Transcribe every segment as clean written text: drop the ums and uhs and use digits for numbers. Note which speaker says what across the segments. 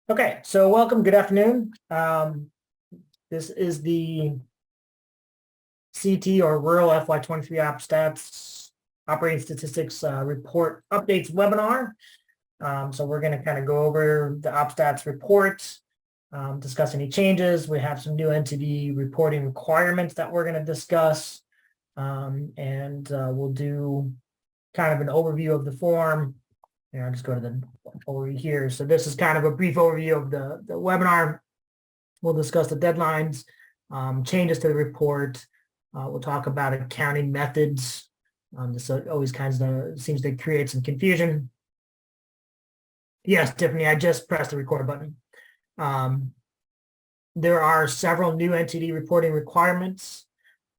Speaker 1: Okay, so welcome, good afternoon. This is the CT or Rural FY23 OpStats Operating Statistics Report Updates webinar. So we're going to kind of go over the OpStats report, discuss any changes. We have some new entity reporting requirements that we're going to discuss, and we'll do kind of an overview of the form. I'll just go to the overview here. So this is kind of a brief overview of the webinar. We'll discuss the deadlines, changes to the report. We'll talk about accounting methods. This always kind of seems to create some confusion. Yes, Tiffany, I just pressed the record button. There are several new entity reporting requirements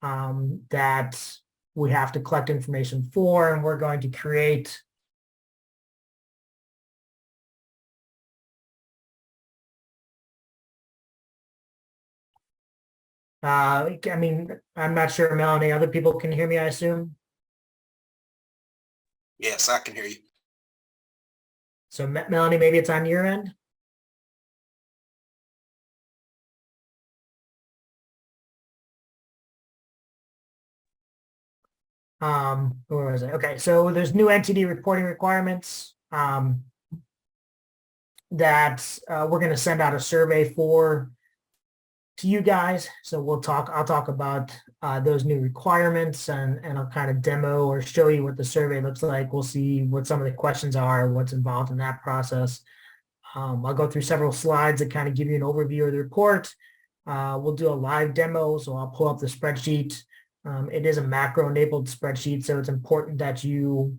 Speaker 1: that we have to collect information for, and we're going to create I mean, I'm not sure, Melanie, other people can hear me, I assume.
Speaker 2: Yes, I can hear you.
Speaker 1: So Melanie, maybe it's on your end. Where was it? Okay, so there's new entity reporting requirements that we're going to send out a survey for to you guys. So I'll talk about those new requirements, and I'll kind of demo or show you what the survey looks like. We'll see what some of the questions are, what's involved in that process. I'll go through several slides that kind of give you an overview of the report. We'll do a live demo, so I'll pull up the spreadsheet. It is a macro-enabled spreadsheet, so it's important that you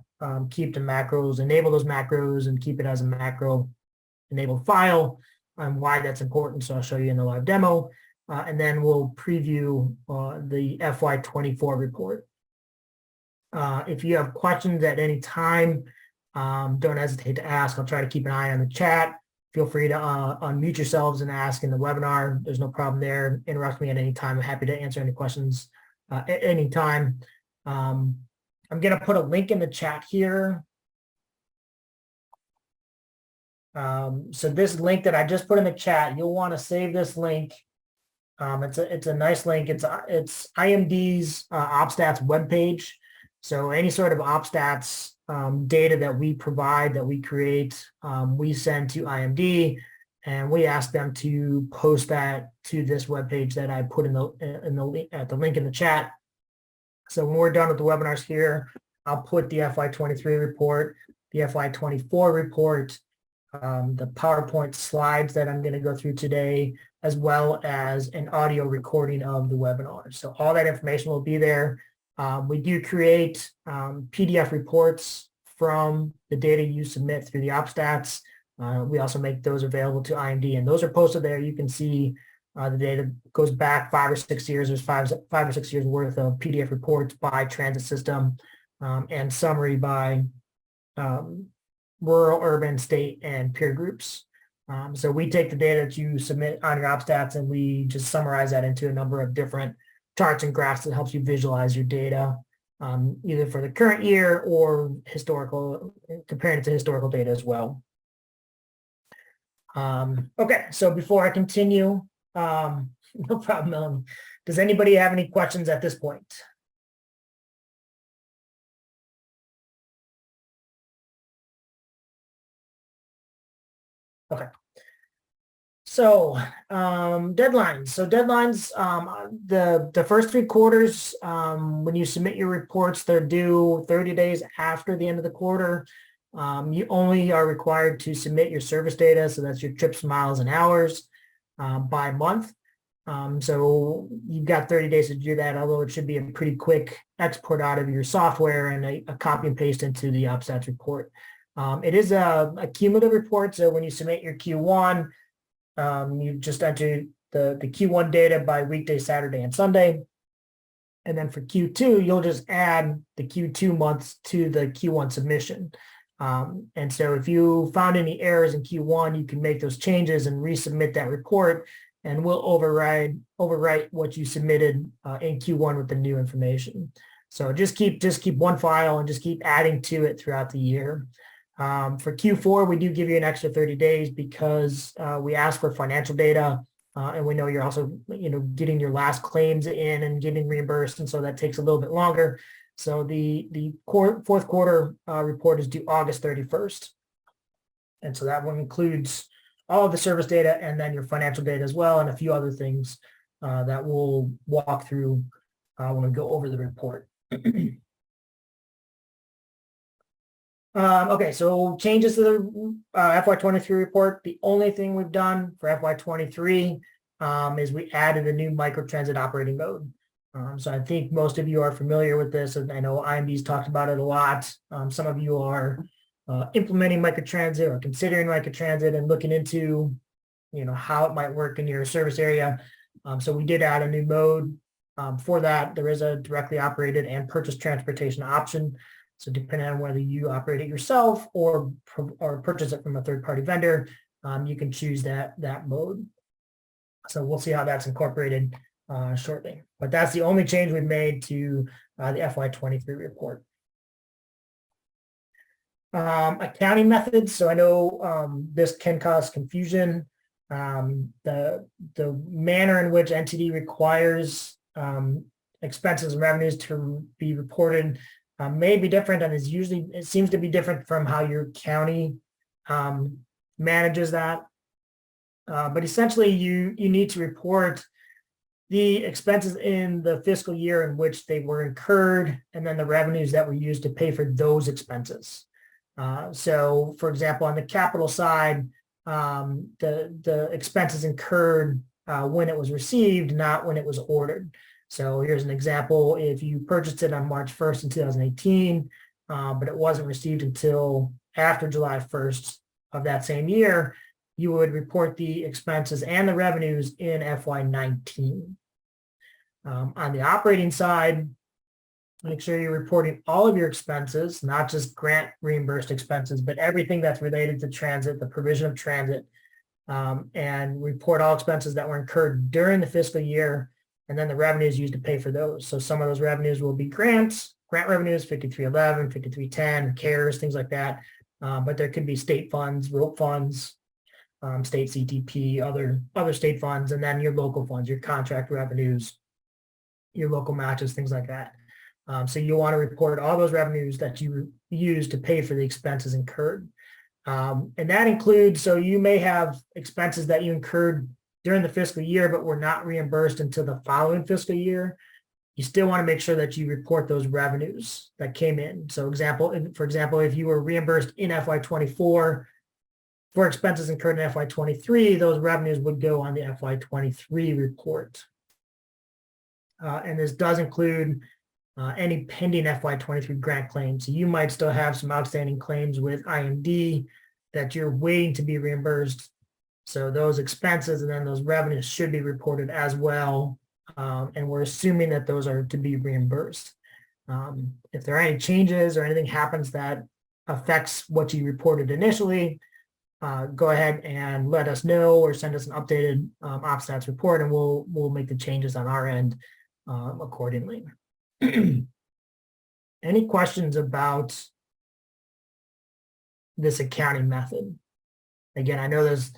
Speaker 1: keep the macros, enable those macros, and keep it as a macro-enabled file. Why that's important, so I'll show you in the live demo. And then we'll preview the FY24 report. If you have questions at any time, don't hesitate to ask. I'll try to keep an eye on the chat. Feel free to unmute yourselves and ask in the webinar. There's no problem there. Interrupt me at any time. I'm happy to answer any questions at any time. I'm going to put a link in the chat here. So this link that I just put in the chat, you'll want to save this link. It's a nice link. It's IMD's OpStats webpage. So any sort of OpStats data that we provide, that we create, we send to IMD, and we ask them to post that to this webpage that I put in the link in the chat. So when we're done with the webinars here, I'll put the FY23 report, the FY24 report, the PowerPoint slides that I'm going to go through today, as well as an audio recording of the webinar. So all that information will be there. We do create PDF reports from the data you submit through the OpStats. We also make those available to IMD, and those are posted there. You can see the data goes back 5 or 6 years. There's five or 6 years worth of PDF reports by transit system, and summary by rural, urban, state, and peer groups. So we take the data that you submit on your OpStats, and we just summarize that into a number of different charts and graphs that helps you visualize your data, either for the current year or historical, comparing it to historical data as well. Okay, so before I continue, no problem. Does anybody have any questions at this point? Okay. So deadlines. So deadlines, the first 3 quarters, when you submit your reports, they're due 30 days after the end of the quarter. You only are required to submit your service data, so that's your trips, miles, and hours, by month. So you've got 30 days to do that, although it should be a pretty quick export out of your software and a copy and paste into the OpStats report. It is a cumulative report, so when you submit your Q1, you just enter the Q1 data by weekday, Saturday, and Sunday. And then for Q2, you'll just add the Q2 months to the Q1 submission. And so if you found any errors in Q1, you can make those changes and resubmit that report, and we'll overwrite what you submitted in Q1 with the new information. So just keep one file and just keep adding to it throughout the year. For Q4, we do give you an extra 30 days because we ask for financial data, and we know you're also, getting your last claims in and getting reimbursed, and so that takes a little bit longer. So the fourth quarter report is due August 31st, and so that one includes all of the service data and then your financial data as well, and a few other things that we'll walk through when we go over the report. Okay, so changes to the FY23 report. The only thing we've done for FY23 is we added a new microtransit operating mode. So I think most of you are familiar with this, and I know IMB's talked about it a lot. Some of you are implementing microtransit or considering microtransit and looking into, how it might work in your service area. So we did add a new mode. For that, there is a directly operated and purchased transportation option. So depending on whether you operate it yourself or purchase it from a third-party vendor, you can choose that mode. So we'll see how that's incorporated shortly. But that's the only change we've made to the FY23 report. Accounting methods. So I know this can cause confusion. The manner in which NTD requires expenses and revenues to be reported may be different, and it seems to be different from how your county manages that. But essentially, you need to report the expenses in the fiscal year in which they were incurred, and then the revenues that were used to pay for those expenses. So, for example, on the capital side, the expenses incurred when it was received, not when it was ordered. So here's an example. If you purchased it on March 1st in 2018, but it wasn't received until after July 1st of that same year, you would report the expenses and the revenues in FY19. On the operating side, make sure you're reporting all of your expenses, not just grant reimbursed expenses, but everything that's related to transit, the provision of transit, and report all expenses that were incurred during the fiscal year, and then the revenues used to pay for those. So some of those revenues will be grant revenues, 5311, 5310, CARES, things like that. But there could be state funds, ROPE funds, state CTP, other state funds, and then your local funds, your contract revenues, your local matches, things like that. So you want to report all those revenues that you use to pay for the expenses incurred. And that includes, so you may have expenses that you incurred during the fiscal year, but were not reimbursed until the following fiscal year. You still want to make sure that you report those revenues that came in. So for example, if you were reimbursed in FY24 for expenses incurred in FY23, those revenues would go on the FY23 report. And this does include any pending FY23 grant claims. So you might still have some outstanding claims with IMD that you're waiting to be reimbursed. So those expenses and then those revenues should be reported as well. And we're assuming that those are to be reimbursed. If there are any changes or anything happens that affects what you reported initially, go ahead and let us know or send us an updated OpStats report, and we'll make the changes on our end accordingly. Any questions about this accounting method? Again, I know there's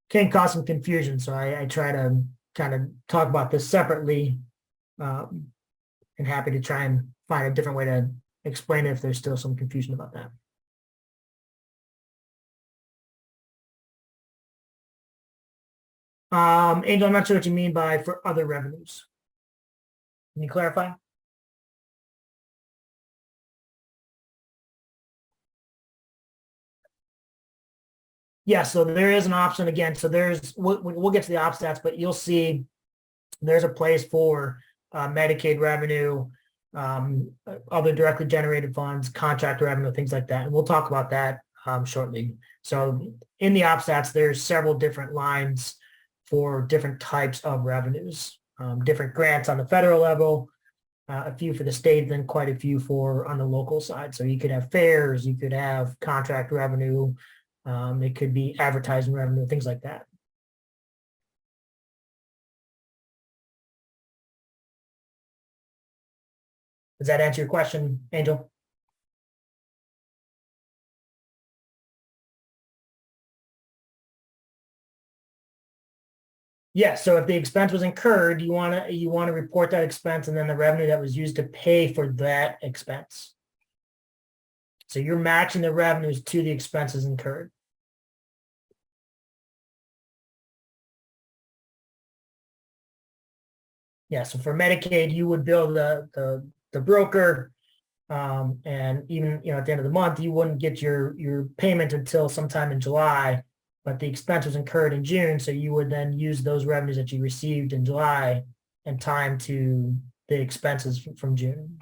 Speaker 1: can cause some confusion, so I try to kind of talk about this separately, and happy to try and find a different way to explain it if there's still some confusion about that. Angel, I'm not sure what you mean by for other revenues. Can you clarify? Yeah, so there is an option again. So we'll get to the OpStats, but you'll see there's a place for Medicaid revenue, other directly generated funds, contract revenue, things like that. And we'll talk about that shortly. So in the OpStats, there's several different lines for different types of revenues, different grants on the federal level, a few for the state, then quite a few on the local side. So you could have fares, you could have contract revenue, it could be advertising revenue, things like that. Does that answer your question, Angel? Yeah, so if the expense was incurred, you want to report that expense and then the revenue that was used to pay for that expense. So you're matching the revenues to the expenses incurred. Yeah, so for Medicaid, you would bill the broker, and even at the end of the month, you wouldn't get your payment until sometime in July, but the expense was incurred in June, so you would then use those revenues that you received in July and time to the expenses from June.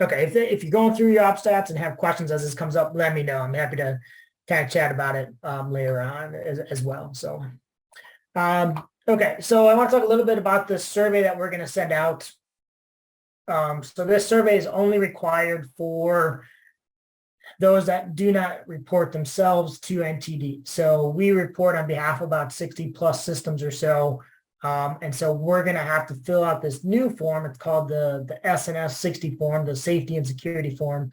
Speaker 1: Okay, if you're going through your OpStats and have questions as this comes up, let me know. I'm happy to kind of chat about it later on as well. So, okay, so I want to talk a little bit about the survey that we're going to send out. So this survey is only required for those that do not report themselves to NTD. So we report on behalf of about 60 plus systems or so. And so we're going to have to fill out this new form. It's called the SNS 60 form, the safety and security form.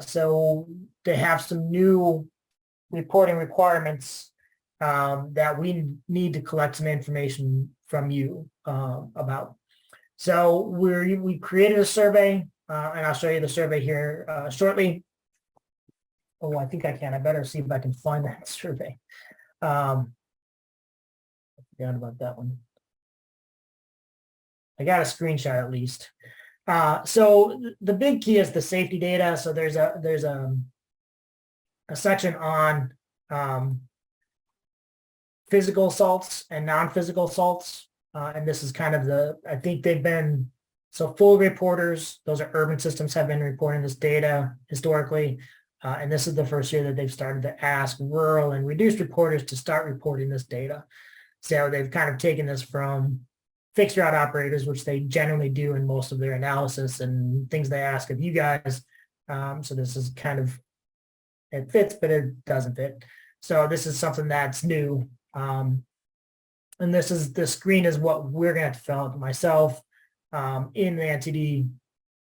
Speaker 1: So they have some new reporting requirements that we need to collect some information from you about. So we created a survey, and I'll show you the survey here shortly. Oh, I think I can. I better see if I can find that survey. I forgot about that one. I got a screenshot at least. So the big key is the safety data. So there's a section on physical assaults and non-physical assaults. And this is kind of I think they've been, so full reporters, those are urban systems, have been reporting this data historically. And this is the first year that they've started to ask rural and reduced reporters to start reporting this data. So they've kind of taken this from fixed route operators, which they generally do in most of their analysis and things they ask of you guys. So this is kind of, it fits, but it doesn't fit. So this is something that's new. And the screen is what we're going to have to fill out myself in the NTD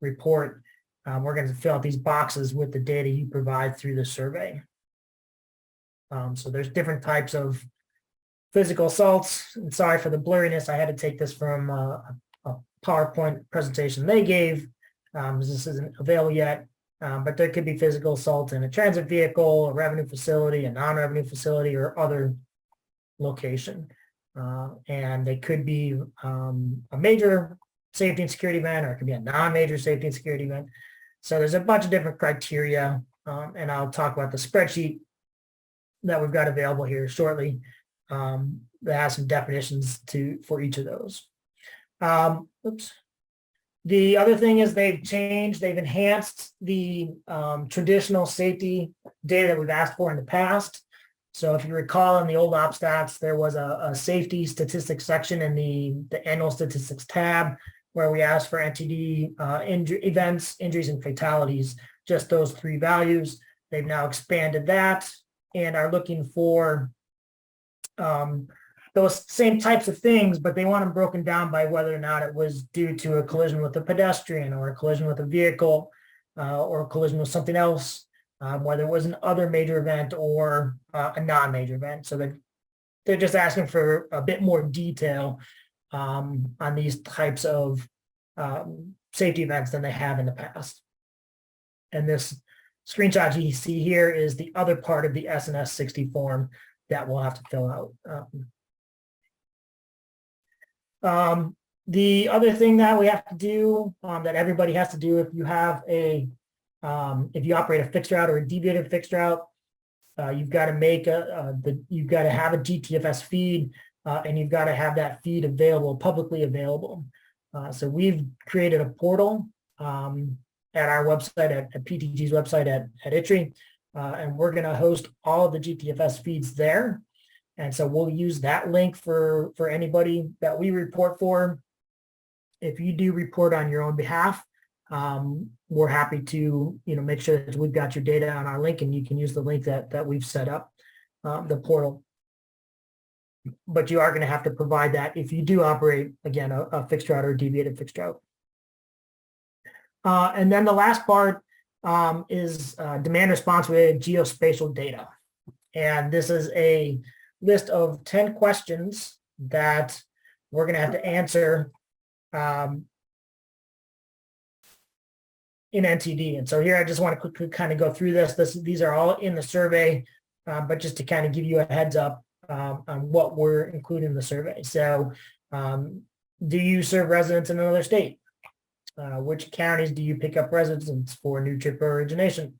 Speaker 1: report. We're going to fill out these boxes with the data you provide through the survey. So there's different types of physical assaults. And sorry for the blurriness. I had to take this from a PowerPoint presentation they gave. This isn't available yet, but there could be physical assault in a transit vehicle, a revenue facility, a non-revenue facility, or other location. And they could be a major safety and security event, or it could be a non-major safety and security event. So there's a bunch of different criteria, and I'll talk about the spreadsheet that we've got available here shortly that has some definitions for each of those. Oops. The other thing is they've enhanced the traditional safety data that we've asked for in the past. So if you recall, in the old OpStats, there was a safety statistics section in the annual statistics tab where we asked for NTD events, injuries, and fatalities, just those three values. They've now expanded that and are looking for those same types of things, but they want them broken down by whether or not it was due to a collision with a pedestrian or a collision with a vehicle or a collision with something else. Whether it was an other major event or a non-major event. So they're just asking for a bit more detail on these types of safety events than they have in the past. And this screenshot you see here is the other part of the SNS 60 form that we'll have to fill out. The other thing that we have to do, that everybody has to do if you have if you operate a fixed route or a deviated fixed route, you've got to make you've got to have a GTFS feed, and you've got to have that feed available, publicly available. So we've created a portal at our website, at PTG's website at ITRI, and we're going to host all of the GTFS feeds there. And so we'll use that link for anybody that we report for. If you do report on your own behalf, we're happy to make sure that we've got your data on our link, and you can use the link that we've set up, the portal. But you are going to have to provide that if you do operate, again, a fixed route or a deviated fixed route. And then the last part is demand response related geospatial data. And this is a list of 10 questions that we're going to have to answer in NTD. And so here I just want to quickly kind of go through these are all in the survey, but just to kind of give you a heads up on what we're including in the survey. So do you serve residents in another state? Which counties do you pick up residents for new trip origination?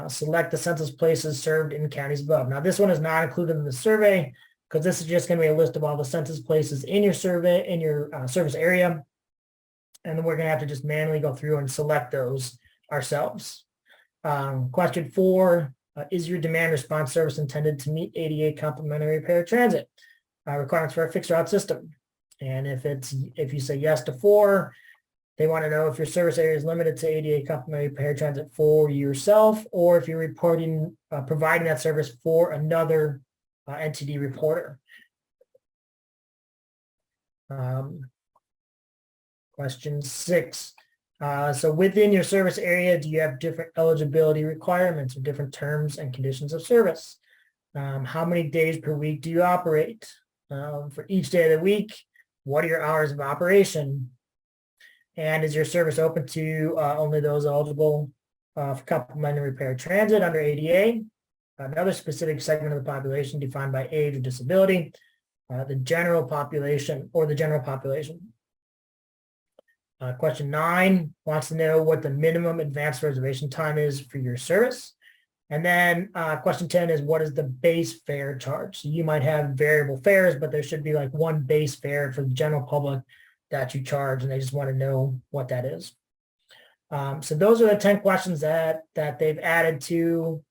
Speaker 1: Select the census places served in counties above. Now this one is not included in the survey because this is just going to be a list of all the census places in your survey, in your service area. And then we're going to have to just manually go through and select those ourselves. Question 4, is your demand response service intended to meet ADA complementary paratransit requirements for a fixed route system? And if you say yes to 4, they want to know if your service area is limited to ADA complementary paratransit for yourself, or if you're providing that service for another NTD reporter. Question 6. So within your service area, do you have different eligibility requirements or different terms and conditions of service? How many days per week do you operate? For each day of the week, what are your hours of operation? And is your service open to only those eligible for complementary paratransit under ADA? Another specific segment of the population defined by age or disability, the general population or the general population. Question 9 wants to know what the minimum advance reservation time is for your service. And then question 10 is what is the base fare charge? So you might have variable fares, but there should be like one base fare for the general public that you charge, and they just want to know what that is. So those are the 10 questions that they've added to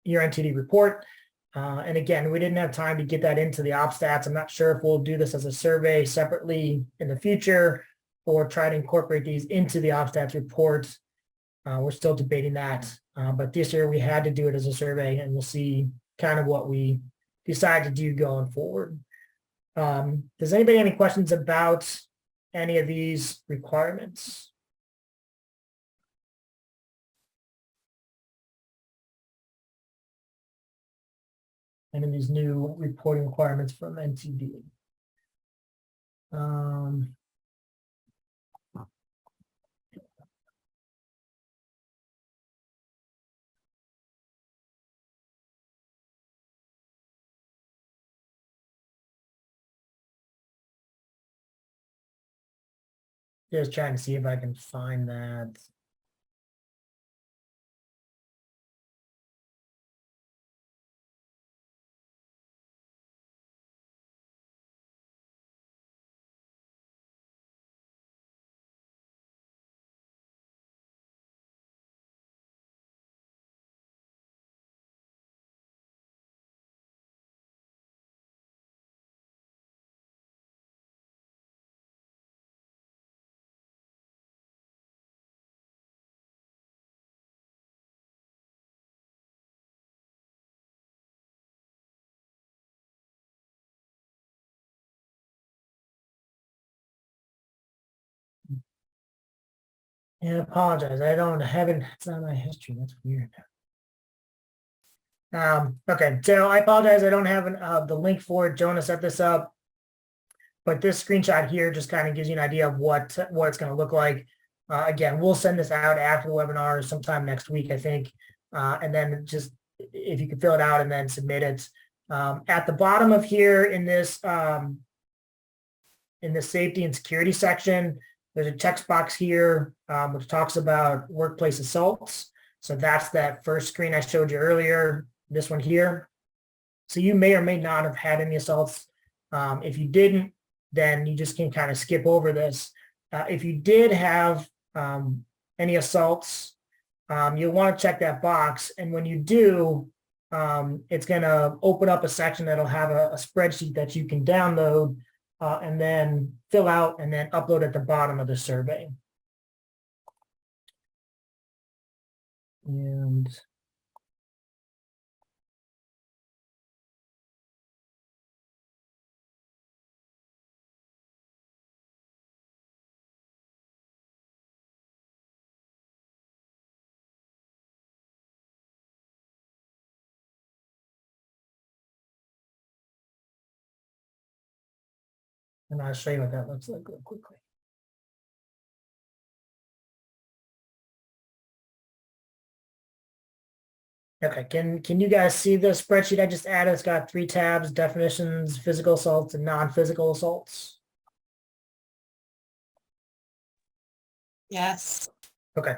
Speaker 1: your NTD report. And again, we didn't have time to get that into the OpStats. I'm not sure if we'll do this as a survey separately in the future or try to incorporate these into the OpStats report. We're still debating that. But this year we had to do it as a survey, and we'll see kind of what we decide to do going forward. Does anybody have any questions about any of these requirements? Any of these new reporting requirements from NTD? Just trying to see if I can find that. Yeah, I apologize. It's not my history. That's weird. Okay, so I apologize. I don't have the link for it. Jonah set this up, but this screenshot here just kind of gives you an idea of what it's going to look like. Again, we'll send this out after the webinar sometime next week, I think. And then just if you could fill it out and then submit it. At the bottom of here in this safety and security section, there's a text box here which talks about workplace assaults. So that's that first screen I showed you earlier, this one here. So you may or may not have had any assaults. If you didn't, then you just can kind of skip over this. If you did have any assaults, you'll want to check that box. And when you do, it's going to open up a section that'll have a spreadsheet that you can download and then fill out and then upload at the bottom of the survey. And And I'll show you what that looks like real quickly. Okay, can you guys see the spreadsheet I just added? It's got 3 tabs: definitions, physical assaults, and non-physical assaults.
Speaker 2: Yes.
Speaker 1: Okay.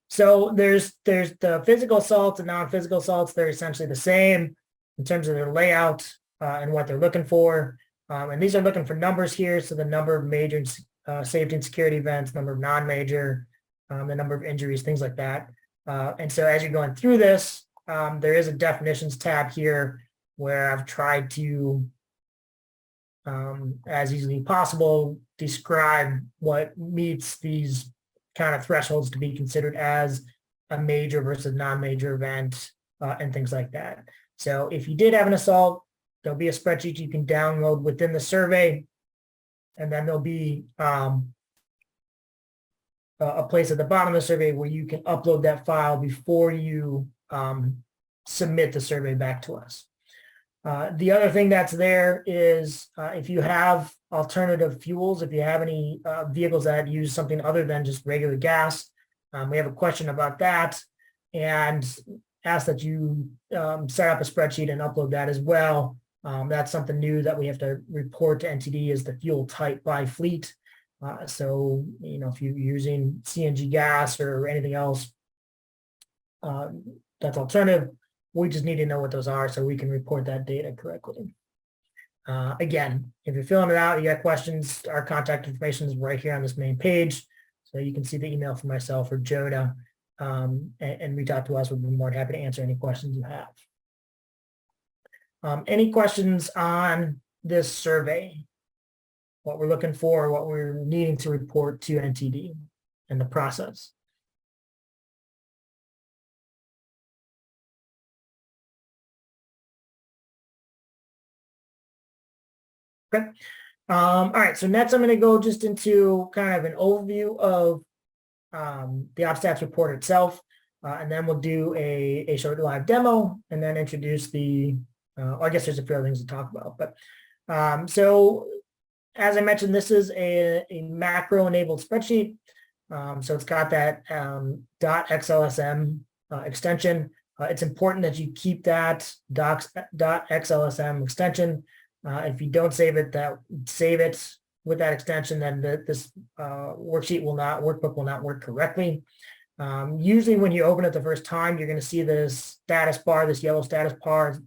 Speaker 1: So there's the physical assaults and non-physical assaults. They're essentially the same in terms of their layout and what they're looking for. And these are looking for numbers here. So the number of major safety and security events, number of non-major, the number of injuries, things like that. And so as you're going through this, there is a definitions tab here where I've tried to, as easily as possible, describe what meets these kind of thresholds to be considered as a major versus non-major event and things like that. So if you did have an assault, there'll be a spreadsheet you can download within the survey, and then there'll be a place at the bottom of the survey where you can upload that file before you submit the survey back to us. The other thing that's there is if you have alternative fuels, if you have any vehicles that use something other than just regular gas, we have a question about that and ask that you set up a spreadsheet and upload that as well. That's something new that we have to report to NTD is the fuel type by fleet. So, you know, if you're using CNG gas or anything else that's alternative, we just need to know what those are so we can report that data correctly. Again, if you're filling it out, you got questions, our contact information is right here on this main page. So you can see the email from myself or Jonah and reach out to us. We'll be more than happy to answer any questions you have. Any questions on this survey? What we're looking for, what we're needing to report to NTD and the process. Okay. All right, so next I'm going to go just into kind of an overview of the OpStats report itself, and then we'll do a short live demo and then introduce the, I guess there's a few other things to talk about, but so as I mentioned, this is a macro enabled spreadsheet. So it's got that .xlsm extension. It's important that you keep that .xlsm extension. If you don't save it with that extension, then this workbook will not work correctly. Usually when you open it the first time, you're going to see this status bar, this yellow status bar.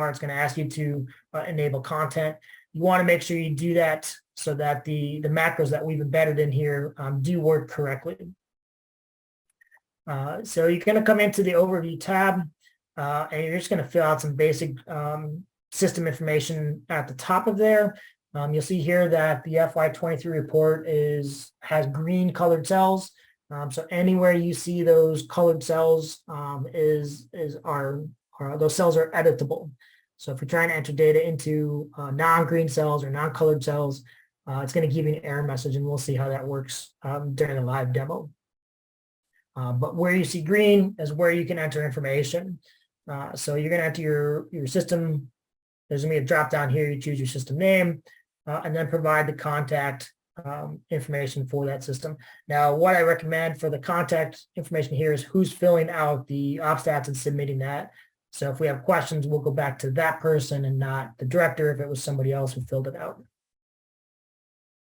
Speaker 1: It's going to ask you to enable content. You want to make sure you do that so that the macros that we've embedded in here do work correctly. So you're going to come into the overview tab and you're just going to fill out some basic system information at the top of there. You'll see here that the FY23 report has green colored cells. So anywhere you see those colored cells those cells are editable. So if you're trying to enter data into non-green cells or non-colored cells, it's going to give you an error message, and we'll see how that works during the live demo. But where you see green is where you can enter information. So you're going to enter your system. There's going to be a drop down here. You choose your system name and then provide the contact information for that system. Now, what I recommend for the contact information here is who's filling out the OpStats and submitting that. So if we have questions, we'll go back to that person and not the director if it was somebody else who filled it out.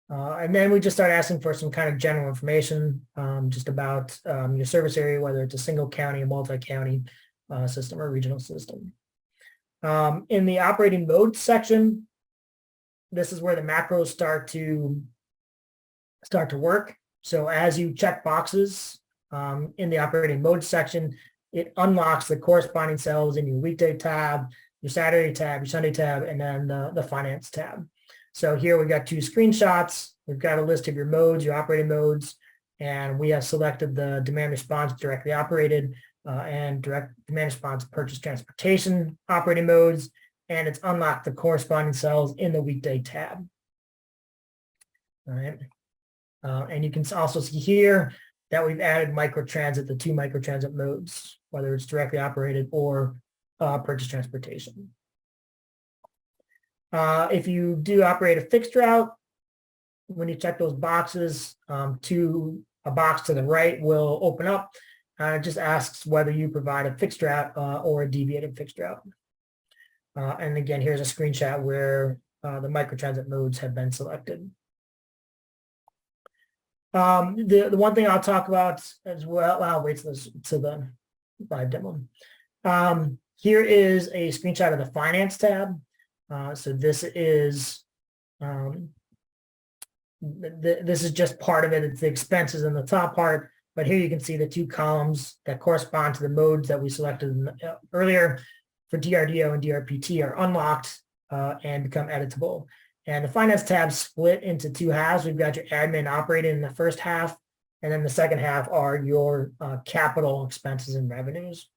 Speaker 1: And then we just start asking for some kind of general information just about your service area, whether it's a single county, a multi-county system or regional system. In the operating mode section, this is where the macros start to work. So as you check boxes in the operating mode section, it unlocks the corresponding cells in your weekday tab, your Saturday tab, your Sunday tab, and then the finance tab. So here we've got 2 screenshots. We've got a list of your modes, your operating modes, and we have selected the demand response directly operated and direct demand response purchase transportation operating modes, and it's unlocked the corresponding cells in the weekday tab. All right. And you can also see here that we've added microtransit, the 2 microtransit modes, whether it's directly operated or purchase transportation. If you do operate a fixed route, when you check those boxes, to a box to the right will open up. It just asks whether you provide a fixed route or a deviated fixed route. And again, here's a screenshot where the microtransit modes have been selected. The one thing I'll talk about as well, I'll wait to the live demo. Here is a screenshot of the finance tab. So this is this is just part of it. It's the expenses in the top part, but here you can see the two columns that correspond to the modes that we selected earlier for DRDO and DRPT are unlocked and become editable. And the finance tab split into two halves. We've got your admin operating in the first half, and then the second half are your capital expenses and revenues.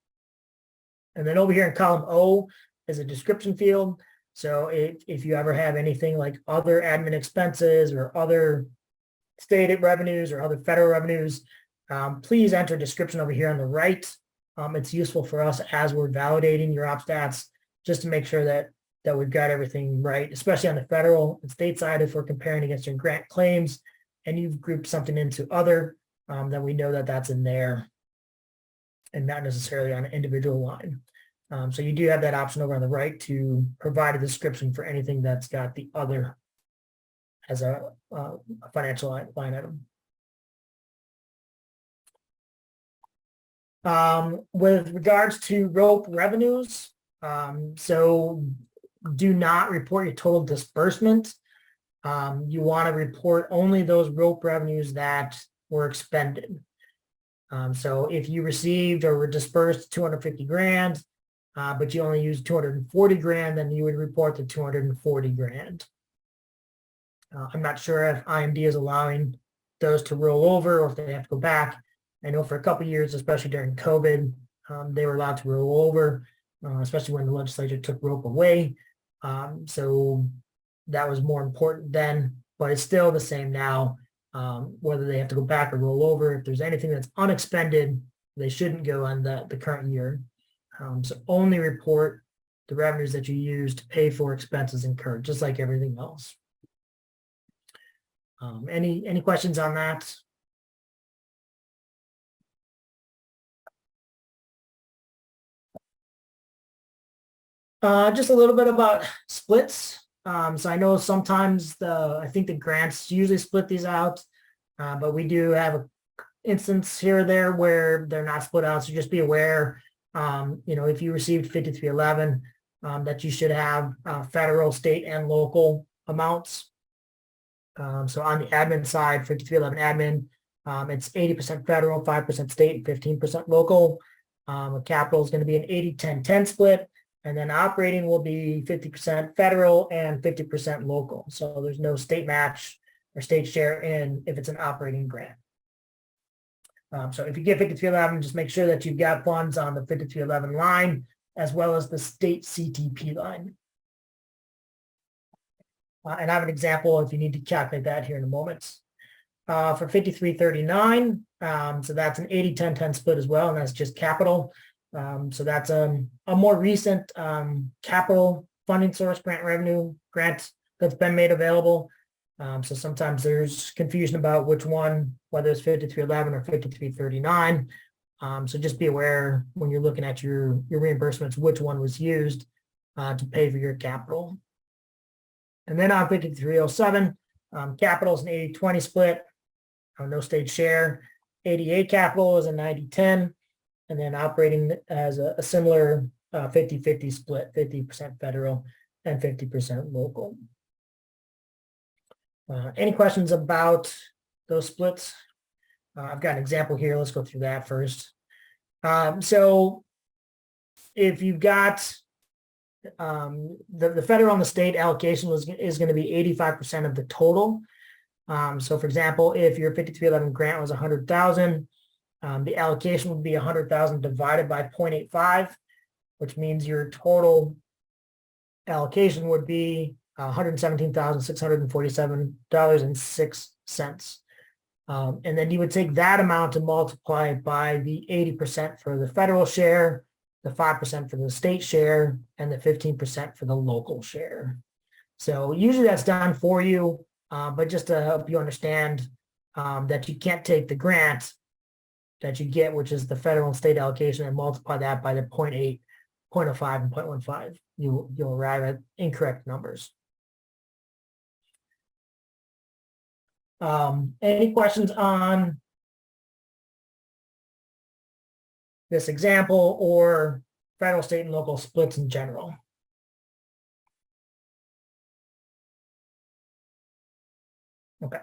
Speaker 1: And then over here in column O is a description field. So if you ever have anything like other admin expenses or other state revenues or other federal revenues, please enter description over here on the right. It's useful for us as we're validating your OpStats, just to make sure that we've got everything right, especially on the federal and state side. If we're comparing against your grant claims and you've grouped something into other, then we know that that's in there and not necessarily on an individual line. So you do have that option over on the right to provide a description for anything that's got the other as a financial line item. With regards to rope revenues, so do not report your total disbursement. You want to report only those rope revenues that were expended. So if you received or were dispersed 250 grand, but you only used 240 grand, then you would report the 240 grand. I'm not sure if IMD is allowing those to roll over or if they have to go back. I know for a couple of years, especially during COVID, they were allowed to roll over, especially when the legislature took rope away. So that was more important then, but it's still the same now, whether they have to go back or roll over. If there's anything that's unexpended, they shouldn't go on the current year. So only report the revenues that you use to pay for expenses incurred, just like everything else. Any questions on that? Just a little bit about splits. So I know sometimes I think the grants usually split these out, but we do have an instance here or there where they're not split out. So just be aware, if you received 5311, that you should have federal, state, and local amounts. So on the admin side, 5311 admin, it's 80% federal, 5% state, and 15% local. Capital is going to be an 80-10-10 split. And then operating will be 50% federal and 50% local. So there's no state match or state share if it's an operating grant. So if you get 5311, just make sure that you've got funds on the 5311 line as well as the state CTP line. And I have an example if you need to calculate that here in a moment. For 5339, so that's an 80-10-10 split as well, and that's just capital. So that's a more recent capital funding source grant that's been made available. So sometimes there's confusion about which one, whether it's 5311 or 5339. So just be aware when you're looking at your reimbursements, which one was used to pay for your capital. And then on 5307, capital is an 80-20 split, no state share. 88 capital is a 90-10. And then operating as a similar 50-50 split, 50% federal and 50% local. Any questions about those splits? I've got an example here. Let's go through that first. So if you've got the federal and the state allocation is going to be 85% of the total. So for example, if your 5311 grant was 100,000, the allocation would be 100,000 divided by 0.85, which means your total allocation would be $117,647.06. And then you would take that amount and multiply it by the 80% for the federal share, the 5% for the state share, and the 15% for the local share. So usually that's done for you. but just to help you understand that you can't take the grant that you get, which is the federal and state allocation, and multiply that by the 0.8, 0.05, and 0.15. You'll arrive at incorrect numbers. Any questions on this example or federal, state, and local splits in general? Okay.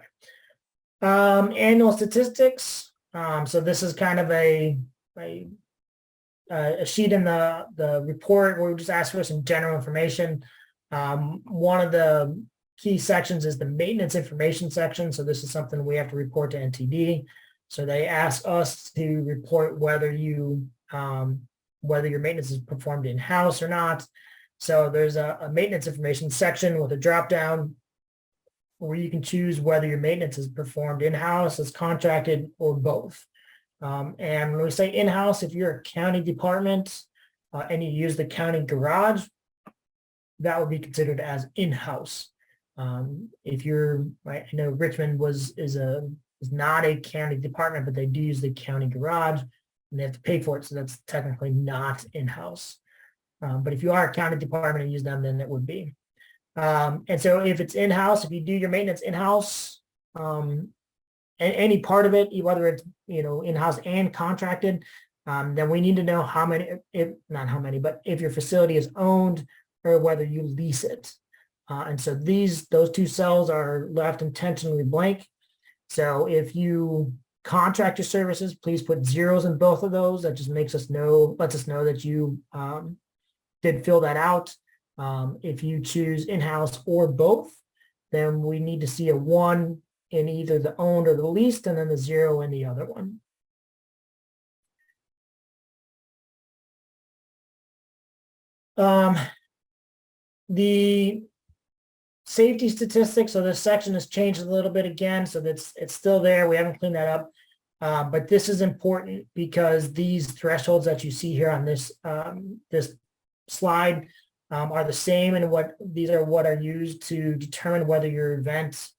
Speaker 1: Annual statistics. So this is kind of a sheet in the report where we just ask for some general information. One of the key sections is the maintenance information section. So this is something we have to report to NTD. So they ask us to report whether your maintenance is performed in-house or not. So there's a maintenance information section with a drop-down where you can choose whether your maintenance is performed in-house, as contracted, or both. And when we say in-house, if you're a county department and you use the county garage, that would be considered as in-house. If you're, right, I know Richmond is not a county department, but they do use the county garage and they have to pay for it. So that's technically not in-house. But if you are a county department and use them, then it would be. And so if it's in-house, if you do your maintenance in-house, any part of it, whether it's, in-house and contracted, then we need to know how many, not how many, but if your facility is owned or whether you lease it. And so those two cells are left intentionally blank. So if you contract your services, please put zeros in both of those. That just lets us know that you did fill that out. If you choose in-house or both, then we need to see a 1 in either the owned or the leased, and then the 0 in the other one. The safety statistics, so this section has changed a little bit again, so it's still there. We haven't cleaned that up. But this is important because these thresholds that you see here on this this slide are the same, and what are used to determine whether your event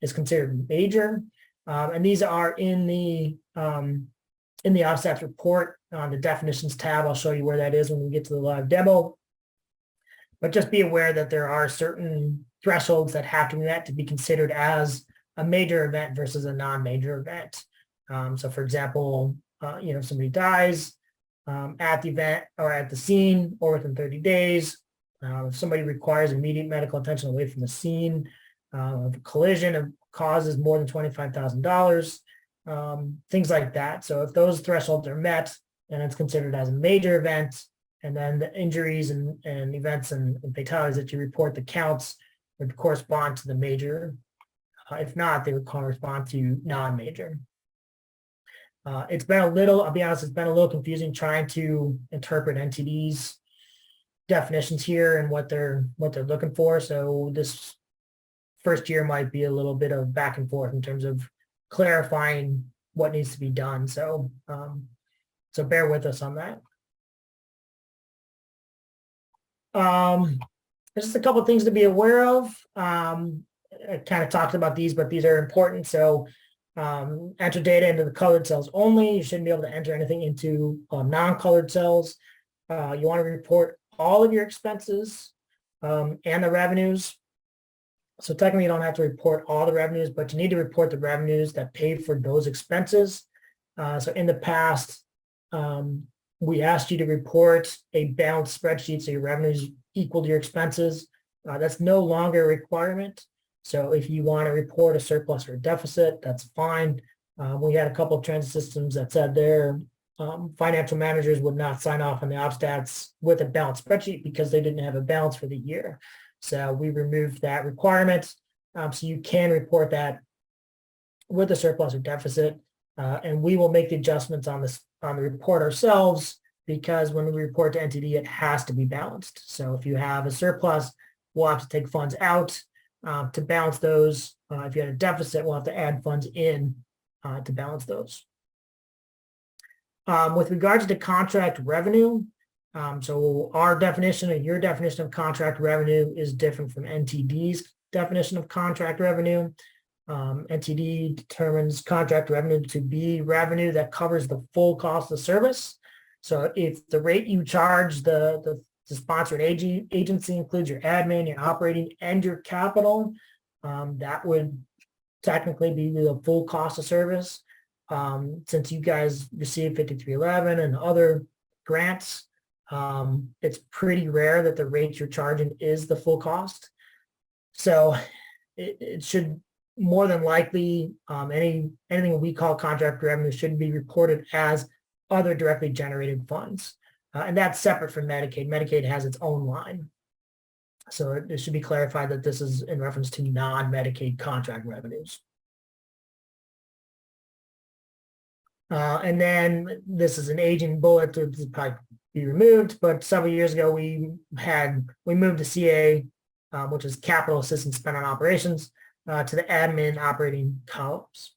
Speaker 1: is considered major, and these are in the OpStats report on the definitions tab. I'll show you where that is when we get to the live demo. But just be aware that there are certain thresholds that have to be met to be considered as a major event versus a non-major event. So, for example, if somebody dies at the event or at the scene or within 30 days. If somebody requires immediate medical attention away from the scene, if a collision causes more than $25,000, things like that. So if those thresholds are met, then it's considered as a major event. And then the injuries and events and fatalities that you report, the counts, would correspond to the major. If not, they would correspond to non-major. It's been a little, I'll be honest, it's been a little confusing trying to interpret NTD's definitions here and what they're looking for. So this first year might be a little bit of back and forth in terms of clarifying what needs to be done. So so bear with us on that. Just a couple of things to be aware of. I kind of talked about these, but these are important. So enter data into the colored cells only. You shouldn't be able to enter anything into non-colored cells. You want to report all of your expenses and the revenues. So technically you don't have to report all the revenues, but you need to report the revenues that pay for those expenses. So in the past, we asked you to report a balanced spreadsheet so your revenues equal to your expenses. That's no longer a requirement. So if you want to report a surplus or a deficit, that's fine. We had a couple of transit systems that said their financial managers would not sign off on the OpStats with a balanced spreadsheet because they didn't have a balance for the year. So we removed that requirement. So you can report that with a surplus or deficit, and we will make the adjustments on the report ourselves, because when we report to NTD, it has to be balanced. So if you have a surplus, we'll have to take funds out to balance those. If you had a deficit, we'll have to add funds in to balance those. With regards to contract revenue, so our definition and your definition of contract revenue is different from NTD's definition of contract revenue. NTD determines contract revenue to be revenue that covers the full cost of service. So if the rate you charge the sponsored agency includes your admin, your operating, and your capital, that would technically be the full cost of service. Since you guys receive 5311 and other grants, it's pretty rare that the rate you're charging is the full cost. So it should more than likely, anything we call contract revenue should be reported as other directly generated funds. And that's separate from Medicaid. Medicaid has its own line. So it should be clarified that this is in reference to non-Medicaid contract revenues. And then this is an aging bullet to probably be removed, but several years ago we moved to CA, which is capital assistance spent on operations, to the admin operating columns.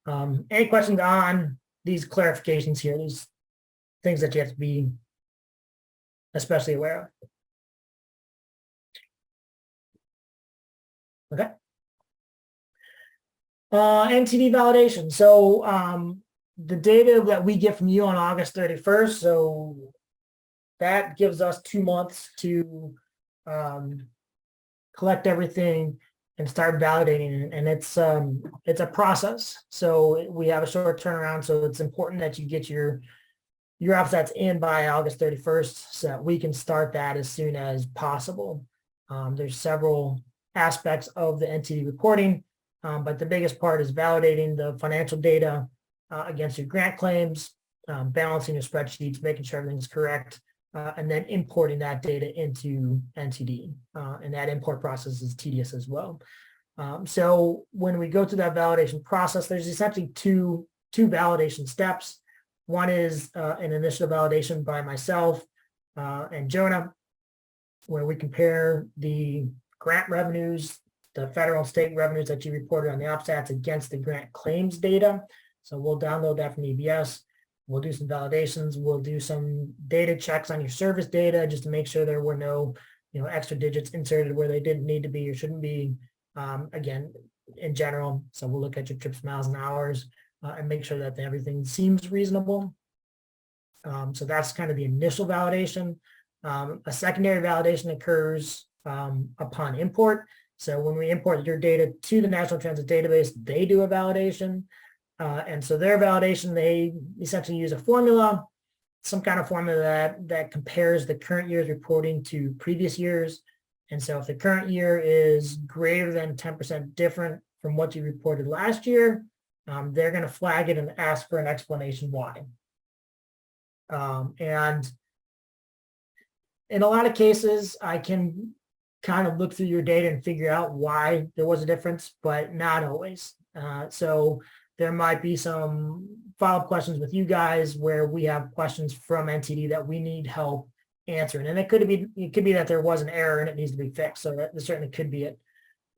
Speaker 1: Any questions on these clarifications here? These things that you have to be especially aware of. Okay. NTD validation. So the data that we get from you on August 31st, so that gives us 2 months to collect everything and start validating it. And it's a process. So we have a short turnaround. So it's important that you get your OpStats in by August 31st so that we can start that as soon as possible. There's several aspects of the NTD reporting, but the biggest part is validating the financial data against your grant claims, balancing your spreadsheets, making sure everything's correct, and then importing that data into NTD. And that import process is tedious as well. So when we go through that validation process, there's essentially two validation steps. One is an initial validation by myself and Jonah, where we compare the grant revenues, the federal and state revenues that you reported on the OpStats against the grant claims data. So we'll download that from EBS. We'll do some validations. We'll do some data checks on your service data just to make sure there were no, extra digits inserted where they didn't need to be or shouldn't be. Again, in general. So we'll look at your trips, miles, and hours and make sure that everything seems reasonable. So that's kind of the initial validation. A secondary validation occurs upon import. So when we import your data to the National Transit Database, they do a validation. And so their validation, they essentially use a formula, some kind of formula that compares the current year's reporting to previous years. And so if the current year is greater than 10% different from what you reported last year, they're going to flag it and ask for an explanation why. And in a lot of cases, I can kind of look through your data and figure out why there was a difference, but not always. So there might be some follow-up questions with you guys where we have questions from NTD that we need help answering. And it could be that there was an error and it needs to be fixed. So that certainly could be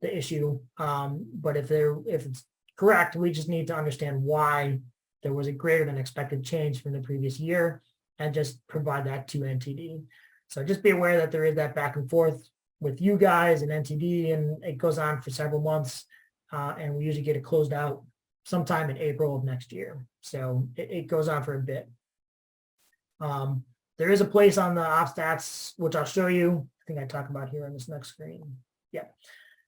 Speaker 1: the issue. But if it's correct, we just need to understand why there was a greater than expected change from the previous year and just provide that to NTD. So just be aware that there is that back and forth with you guys and NTD, and it goes on for several months. And we usually get it closed out sometime in April of next year. So it goes on for a bit. There is a place on the OpStats, which I'll show you. I think I talk about here on this next screen. Yeah.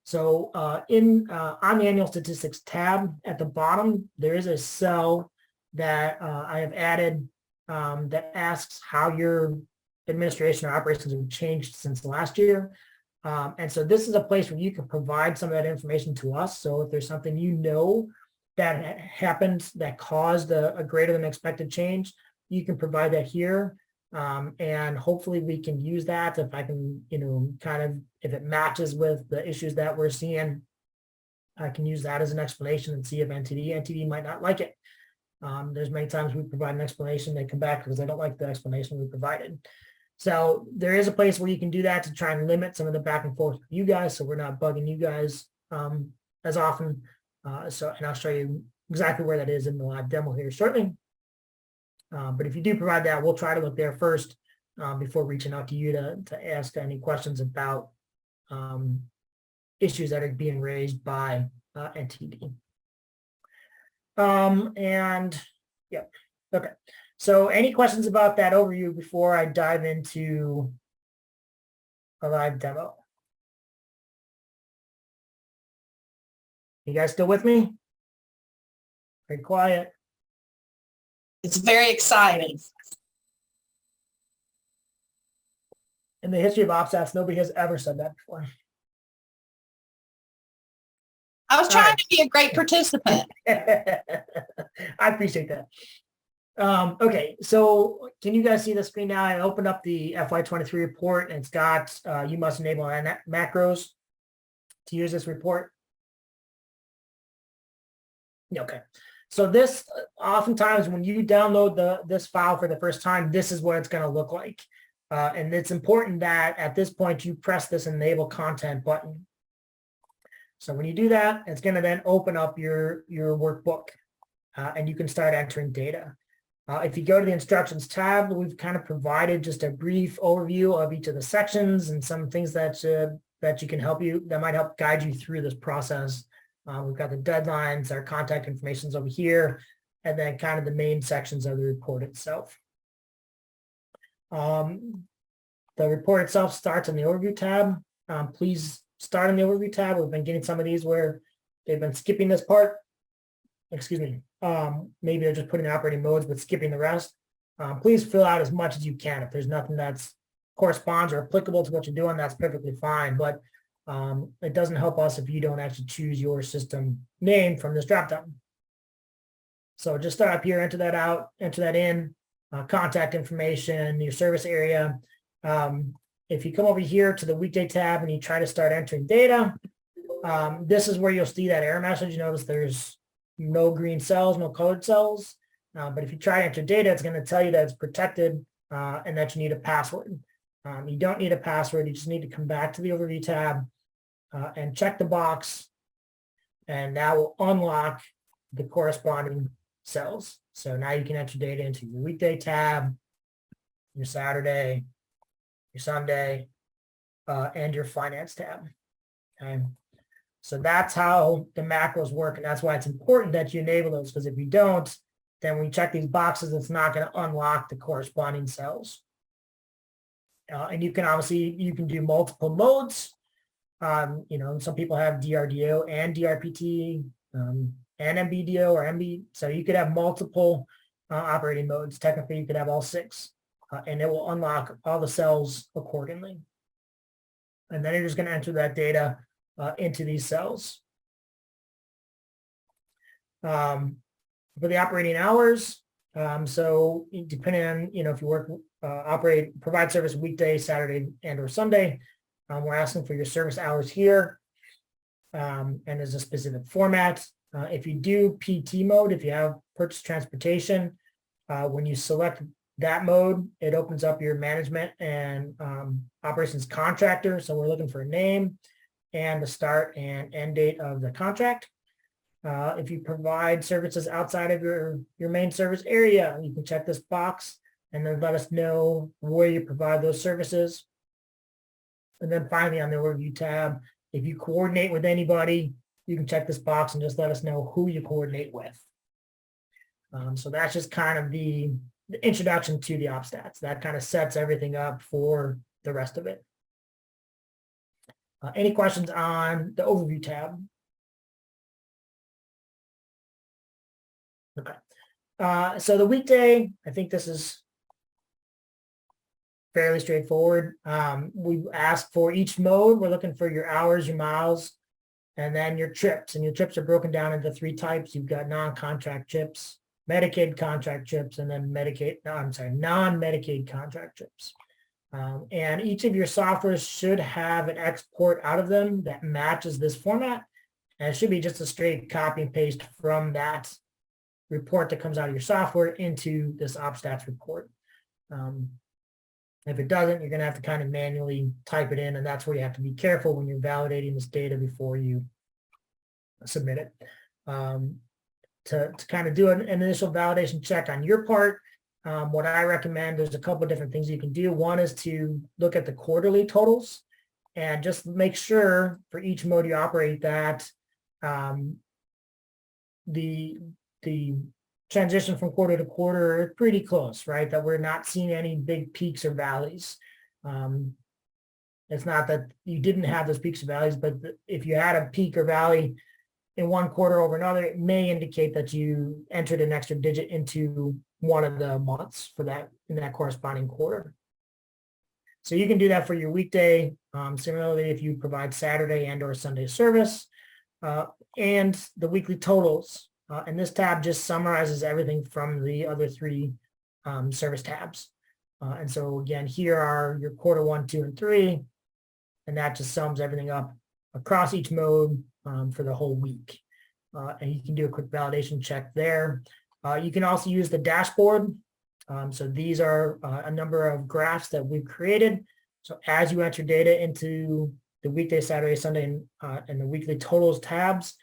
Speaker 1: So on the annual statistics tab at the bottom, there is a cell that I have added that asks how your administration or operations have changed since last year. And so this is a place where you can provide some of that information to us. So if there's something that happened that caused a greater than expected change, you can provide that here. And hopefully we can use that if I can, if it matches with the issues that we're seeing, I can use that as an explanation and see if NTD might not like it. There's many times we provide an explanation, they come back because they don't like the explanation we provided. So there is a place where you can do that to try and limit some of the back and forth with you guys, so we're not bugging you guys as often. And I'll show you exactly where that is in the live demo here shortly. But if you do provide that, we'll try to look there first before reaching out to you to ask any questions about issues that are being raised by NTD. And yeah, okay. So any questions about that overview before I dive into a live demo? You guys still with me? Very quiet.
Speaker 2: It's very exciting.
Speaker 1: In the history of OpStats, nobody has ever said that before.
Speaker 2: I was trying to be a great participant.
Speaker 1: I appreciate that. Okay, so can you guys see the screen now? I opened up the FY23 report, and it's got, you must enable macros to use this report. Okay, so this, oftentimes when you download this file for the first time, this is what it's going to look like. And it's important that at this point you press this enable content button. So when you do that, it's going to then open up your workbook, and you can start entering data. If you go to the instructions tab, we've kind of provided just a brief overview of each of the sections and some things that you can that might help guide you through this process. We've got the deadlines, our contact information over here, and then kind of the main sections of the report itself. The report itself starts in the overview tab. Please start in the overview tab. We've been getting some of these where they've been skipping this part. Excuse me. Maybe they're just putting the operating modes but skipping the rest. Please fill out as much as you can. If there's nothing that's corresponds or applicable to what you're doing, that's perfectly fine. But it doesn't help us if you don't actually choose your system name from this dropdown. So just start up here, enter that out, enter that in, contact information, your service area. If you come over here to the weekday tab and you try to start entering data, this is where you'll see that error message. You notice there's no green cells, no colored cells. But if you try to enter data, it's going to tell you that it's protected and that you need a password. You don't need a password. You just need to come back to the overview tab and check the box, and that will unlock the corresponding cells. So now you can enter data into your weekday tab, your Saturday, your Sunday, and your finance tab. Okay. So that's how the macros work, and that's why it's important that you enable those, because if you don't, then when you check these boxes, it's not going to unlock the corresponding cells. And you can do multiple modes. Some people have DRDO and DRPT and MBDO or MB. So you could have multiple operating modes. Technically, you could have all 6, and it will unlock all the cells accordingly. And then you're just going to enter that data into these cells. For the operating hours, so depending on, if you work, provide service weekday, Saturday, and or Sunday, we're asking for your service hours here, and there's a specific format. If you do PT mode, if you have purchase transportation, when you select that mode, it opens up your management and operations contractor. So we're looking for a name and the start and end date of the contract. If you provide services outside of your main service area, you can check this box and then let us know where you provide those services. And then finally on the overview tab, if you coordinate with anybody, you can check this box and just let us know who you coordinate with. So that's just kind of the introduction to the OpStats. That kind of sets everything up for the rest of it. Any questions on the overview tab? Okay. So the weekday, I think this is fairly straightforward. We asked for each mode. We're looking for your hours, your miles, and then your trips. And your trips are broken down into 3 types. You've got non-contract trips, Medicaid contract trips, and then non-Medicaid contract trips. And each of your softwares should have an export out of them that matches this format. And it should be just a straight copy and paste from that report that comes out of your software into this OpStats report. If it doesn't, you're going to have to kind of manually type it in, and that's where you have to be careful when you're validating this data before you submit it. To kind of do an initial validation check on your part, what I recommend, there's a couple of different things you can do. One is to look at the quarterly totals. And just make sure for each mode you operate that the transition from quarter to quarter is pretty close, right? That we're not seeing any big peaks or valleys. It's not that you didn't have those peaks or valleys, but if you had a peak or valley in one quarter over another, it may indicate that you entered an extra digit into one of the months for that in that corresponding quarter. So you can do that for your weekday. Similarly, if you provide Saturday and or Sunday service, and the weekly totals. And this tab just summarizes everything from the other three service tabs. And so again, here are your quarter 1, 2, and 3, and that just sums everything up across each mode for the whole week. And you can do a quick validation check there. You can also use the dashboard. So these are a number of graphs that we've created. So as you enter data into the weekday, Saturday, Sunday, and the weekly totals tabs,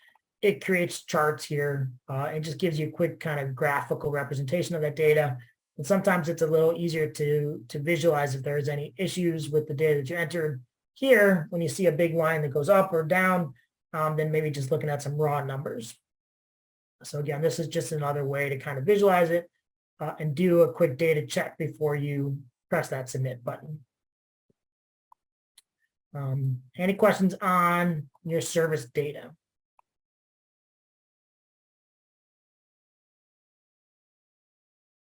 Speaker 1: it creates charts here and just gives you a quick kind of graphical representation of that data. And sometimes it's a little easier to visualize if there's any issues with the data that you entered. Here, when you see a big line that goes up or down, then maybe just looking at some raw numbers. So again, this is just another way to kind of visualize it and do a quick data check before you press that submit button. Any questions on your service data?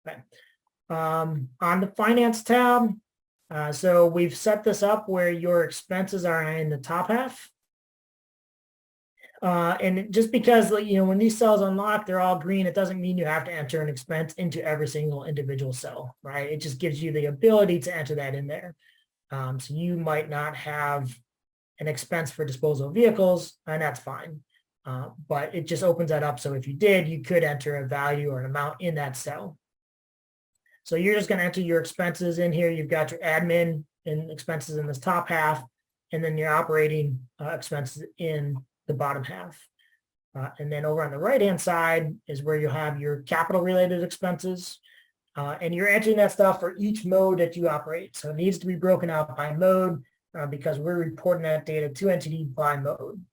Speaker 1: Okay. On the finance tab, so we've set this up where your expenses are in the top half. And just because, you know, when these cells unlock, they're all green, it doesn't mean you have to enter an expense into every single individual cell, right? It just gives you the ability to enter that in there. So you might not have an expense for disposal of vehicles, and that's fine. But it just opens that up. So if you did, you could enter a value or an amount in that cell. So you're just going to enter your expenses in here. You've got your admin and expenses in this top half, and then your operating expenses in the bottom half. And then over on the right-hand side is where you'll have your capital-related expenses. And you're entering that stuff for each mode that you operate. So it needs to be broken out by mode because we're reporting that data to NTD by mode.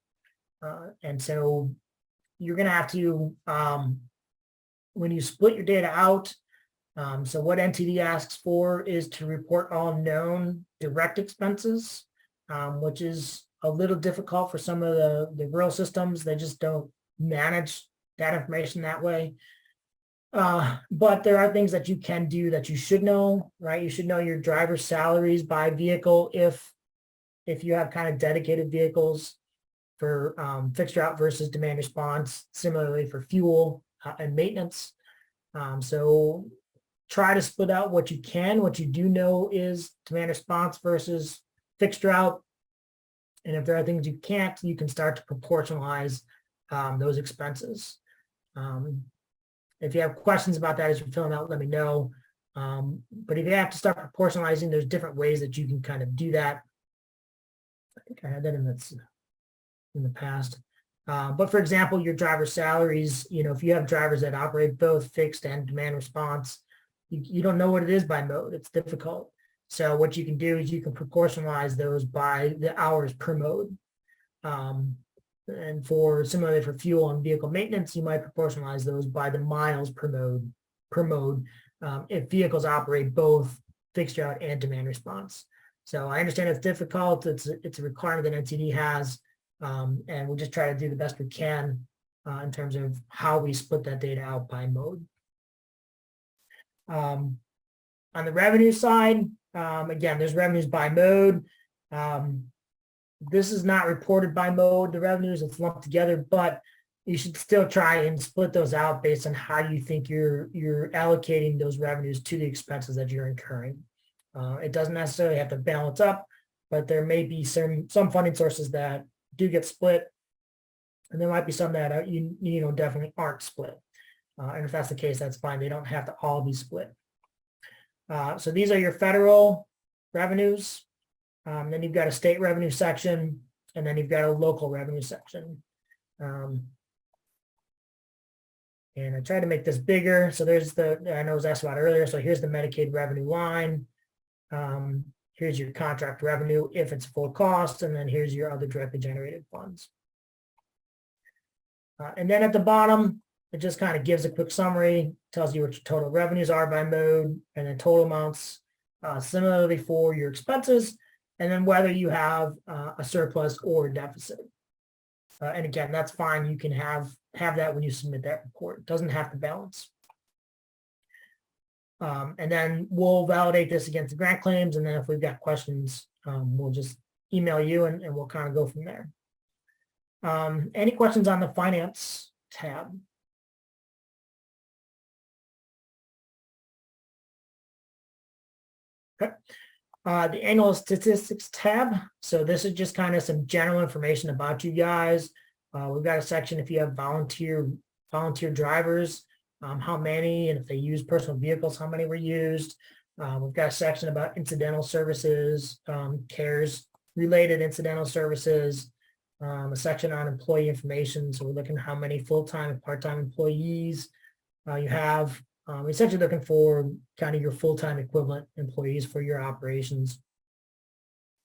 Speaker 1: And so you're going to have to, when you split your data out, so what NTD asks for is to report all known direct expenses, which is a little difficult for some of the rural systems. They just don't manage that information that way. But there are things that you can do that you should know, right? You should know your driver's salaries by vehicle if you have kind of dedicated vehicles for fixed route versus demand response, similarly for fuel and maintenance. So try to split out what you can. What you do know is demand response versus fixed route. And if there are things you can't, you can start to proportionalize those expenses. If you have questions about that as you're filling out, let me know. But if you have to start proportionalizing, there's different ways that you can kind of do that. I think I had that in the past. But for example, your driver's salaries, you know, if you have drivers that operate both fixed and demand response, you don't know what it is by mode. It's difficult. So what you can do is you can proportionalize those by the hours per mode. And similarly for fuel and vehicle maintenance, you might proportionalize those by the miles per mode if vehicles operate both fixed route and demand response. So I understand it's difficult. It's a requirement that NTD has, and we'll just try to do the best we can in terms of how we split that data out by mode. On the revenue side, again, there's revenues by mode. This is not reported by mode, the revenues, it's lumped together, but you should still try and split those out based on how you think you're allocating those revenues to the expenses that you're incurring. It doesn't necessarily have to balance up, but there may be some funding sources that do get split, and there might be some that you know definitely aren't split. And if that's the case, that's fine. They don't have to all be split. So these are your federal revenues. Then you've got a state revenue section, and then you've got a local revenue section. And I tried to make this bigger. So there's I know it was asked about earlier. So here's the Medicaid revenue line. here's your contract revenue if it's full cost, and then here's your other directly generated funds. And then at the bottom, it just kind of gives a quick summary, tells you what your total revenues are by mode, and then total amounts, similarly for your expenses, and then whether you have a surplus or a deficit. And again, that's fine. You can have that when you submit that report. It doesn't have to balance. And then we'll validate this against the grant claims. And then if we've got questions, we'll just email you and we'll kind of go from there. Any questions on the finance tab? Okay. The annual statistics tab. So this is just kind of some general information about you guys. We've got a section if you have volunteer drivers, how many, and if they use personal vehicles, how many were used. We've got a section about incidental services, CARES related incidental services, a section on employee information. So we're looking at how many full-time and part-time employees you have. Essentially looking for kind of your full-time equivalent employees for your operations.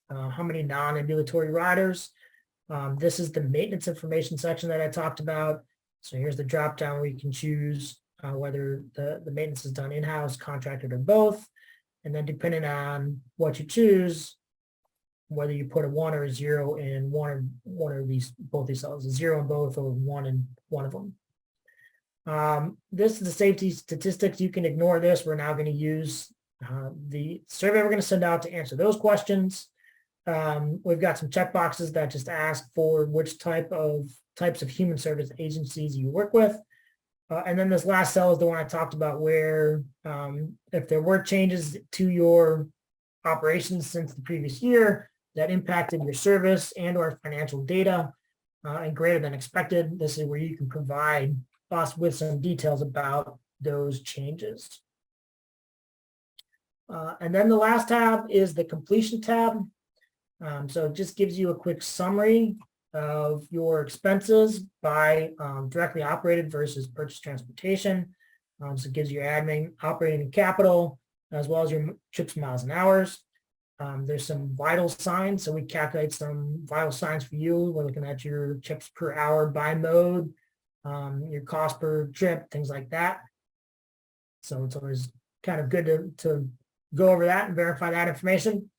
Speaker 1: How many non-ambulatory riders. This is the maintenance information section that I talked about. So here's the drop down where you can choose whether the maintenance is done in-house, contracted, or both. And then depending on what you choose, whether you put a 1 or a 0 in one of these, both these cells, a 0 in both or 1 in one of them. This is the safety statistics. You can ignore this. We're now going to use the survey we're going to send out to answer those questions. We've got some check boxes that just ask for which types of human service agencies you work with. And then this last cell is the one I talked about where if there were changes to your operations since the previous year that impacted your service and or financial data and greater than expected, this is where you can provide us with some details about those changes. And then the last tab is the completion tab. So it just gives you a quick summary of your expenses by directly operated versus purchase transportation. So it gives you admin, operating, and capital, as well as your trips, miles, and hours. There's some vital signs. So we calculate some vital signs for you. We're looking at your trips per hour by mode, your cost per trip, things like that. So it's always kind of good to go over that and verify that information.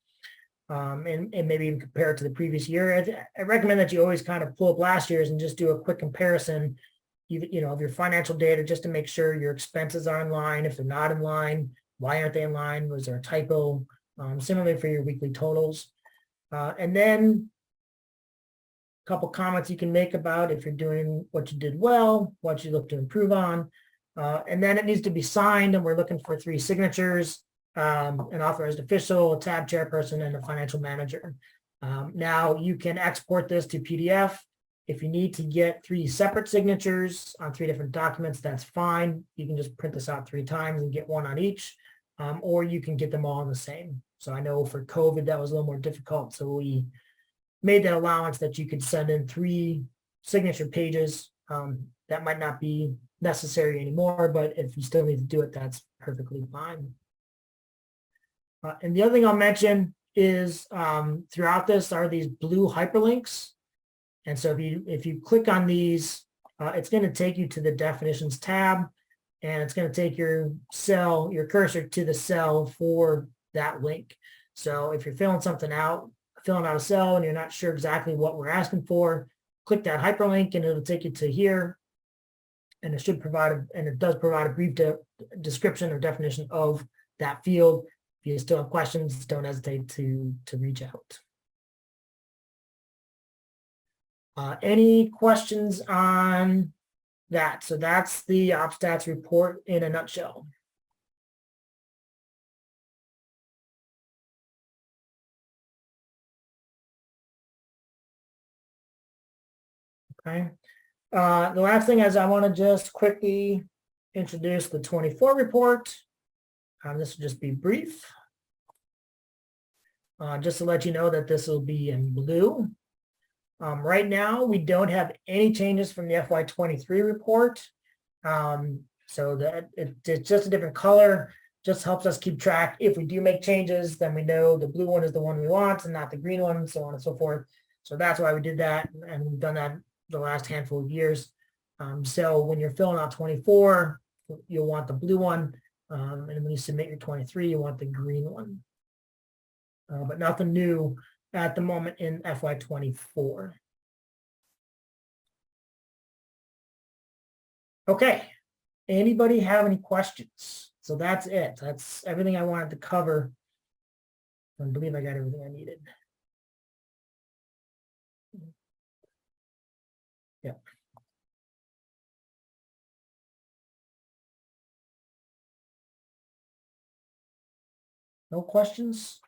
Speaker 1: And maybe even compare it to the previous year. I recommend that you always kind of pull up last year's and just do a quick comparison, of your financial data, just to make sure your expenses are in line. If they're not in line, why aren't they in line? Was there a typo? Similarly for your weekly totals. And then a couple comments you can make about if you're doing what you did well, what you look to improve on. And then it needs to be signed, and we're looking for 3 signatures. An authorized official, a tab chairperson, and a financial manager. Now you can export this to PDF. If you need to get 3 separate signatures on 3 different documents, that's fine. You can just print this out 3 times and get 1 on each, or you can get them all in the same. So I know for COVID that was a little more difficult, so we made that allowance that you could send in 3 signature pages. That might not be necessary anymore, but if you still need to do it, that's perfectly fine. And the other thing I'll mention is throughout this are these blue hyperlinks. And so if you click on these, it's going to take you to the definitions tab, and it's going to take your cursor to the cell for that link. So if you're filling out a cell and you're not sure exactly what we're asking for, click that hyperlink and it'll take you to here. And it should provide, and it does provide a brief description or definition of that field. If you still have questions, don't hesitate to reach out. Any questions on that? So that's the OpStats report in a nutshell. Okay. The last thing is I want to just quickly introduce the 24 report. This will just be brief. Just to let you know that this will be in blue. Right now, we don't have any changes from the FY23 report. So that it's just a different color. just helps us keep track. If we do make changes, then we know the blue one is the one we want and not the green one, and so on and so forth. So that's why we did that, and we've done that the last handful of years. So when you're filling out 24, you'll want the blue one, and when you submit your 23, you want the green one. But nothing new at the moment in FY24. Okay, anybody have any questions? So that's it. That's everything I wanted to cover. I believe I got everything I needed. Yeah. No questions?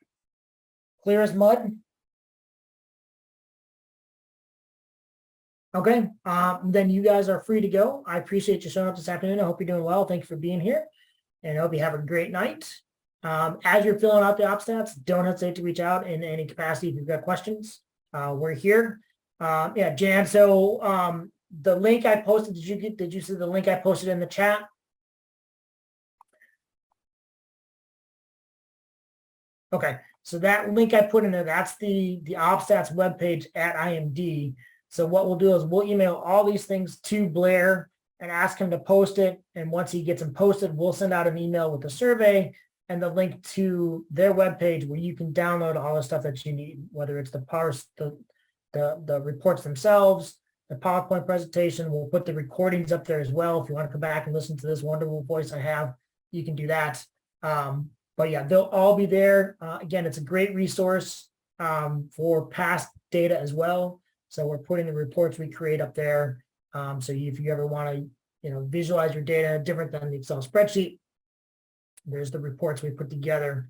Speaker 1: Clear as mud? Okay, then you guys are free to go. I appreciate you showing up this afternoon. I hope you're doing well. Thank you for being here, and I hope you have a great night. As you're filling out the OpStats, don't hesitate to reach out in any capacity if you've got questions. We're here. Yeah, Jan. So the link I posted, did you see the link I posted in the chat? Okay, so that link I put in there, that's the OpStats webpage at IMD. So what we'll do is we'll email all these things to Blair and ask him to post it. And once he gets them posted, we'll send out an email with the survey and the link to their webpage where you can download all the stuff that you need, whether it's the reports themselves, the PowerPoint presentation. We'll put the recordings up there as well. If you want to come back and listen to this wonderful voice I have, you can do that. But yeah, they'll all be there. Again, it's a great resource for past data as well. So we're putting the reports we create up there. So if you ever want to, visualize your data different than the Excel spreadsheet, there's the reports we put together.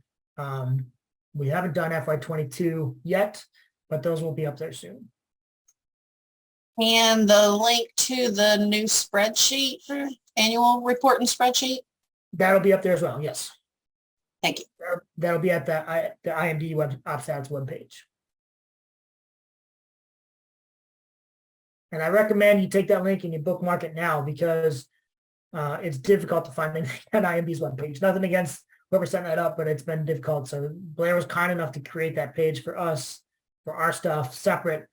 Speaker 1: We haven't done FY22 yet, but those will be up there soon.
Speaker 2: And the link to the new spreadsheet, annual report and spreadsheet?
Speaker 1: That'll be up there as well, yes.
Speaker 2: Thank you.
Speaker 1: That'll be at the IMD OpStats webpage. And I recommend you take that link and you bookmark it now because it's difficult to find anything at IMD's webpage. Nothing against whoever set that up, but it's been difficult. So Blair was kind enough to create that page for us, for our stuff separate.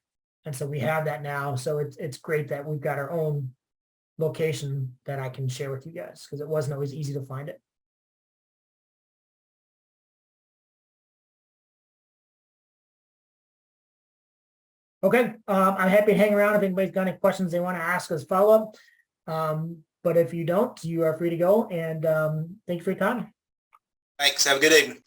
Speaker 1: And so we have that now. So it's great that we've got our own location that I can share with you guys because it wasn't always easy to find it. Okay, I'm happy to hang around if anybody's got any questions they want to ask as follow-up. But if you don't, you are free to go. And thank you for your time.
Speaker 3: Thanks. Have a good evening.